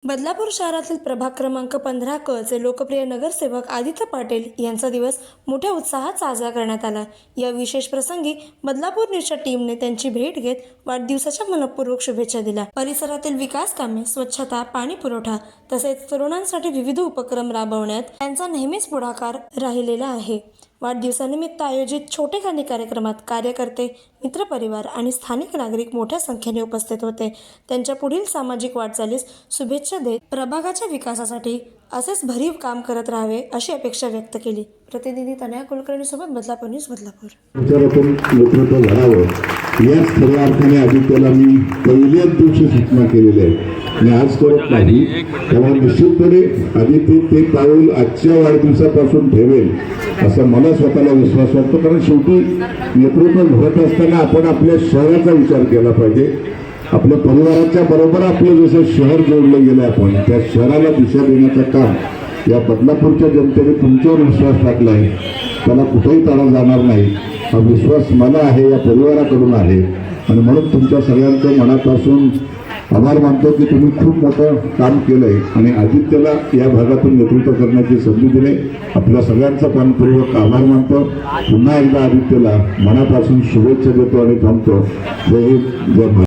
बदलापूर शहरातील प्रभाग क्रमांक 15 क चे लोकप्रिय नगरसेवक आदित्य पाटील यांचा दिवस मोठ्या उत्साहात साजरा करण्यात आला। या विशेष प्रसंगी बदलापूर न्यूजच्या टीमने त्यांची भेट घेत वाढदिवसाच्या मनपूर्वक शुभेच्छा दिल्या। परिसरातील विकास कामे, स्वच्छता, पाणी पुरवठा तसेच तरुणांसाठी विविध उपक्रम राबवण्यात त्यांचा नेहमीच पुढाकार राहिलेला आहे। वाढदिवसानिमित्त आयोजित छोटेखानी कार्यक्रमात कार्यकर्ते, मित्रपरिवार आणि स्थानिक नागरिक मोठ्या संख्येने उपस्थित होते। त्यांच्या पुढील सामाजिक वाटचालीस शुभेच्छा देत प्रभागाच्या विकासासाठी असेच भरीव काम करत राहावे अशी अपेक्षा व्यक्त केली। प्रतिनिधी तनया कुलकर्णी सोबत बदलापूर न्यूज बदलापूर। नेतृत्व घडावं याच खऱ्या अर्थाने आदित्यला मी पहिल्याच दिवशी सूचना केलेली आहे आणि आज करत नाही। त्यामुळे निश्चितपणे आदित्य ते पाऊल आजच्या वाढदिवसापासून ठेवेल असा मला स्वतःला विश्वास वाटतो। कारण शेवटी नेतृत्व घडत असताना आपण आपल्या शहराचा विचार केला पाहिजे। आपल्या परिवाराच्या बरोबर आपलं जसं शहर जोडलं गेलं आपण त्या शहराला दिशा देण्याचं काम या बदलापूरच्या जनतेने तुमच्यावर विश्वास टाकला आहे, त्याला कुठेही टाळा जाणार नाही हा विश्वास मला आहे, या परिवाराकडून आहे। आणि म्हणून तुमच्या सगळ्यांचं मनापासून आभार मानतो की तुम्ही खूप मोठं काम केलंय आणि आदित्यला या भागातून नेतृत्व करण्याची संधी दिली। आपल्या सगळ्यांचा मनपूर्वक आभार मानतो। पुन्हा एकदा आदित्यला मनापासून शुभेच्छा देतो आणि थांबतो। जय हिंद, जय भारत।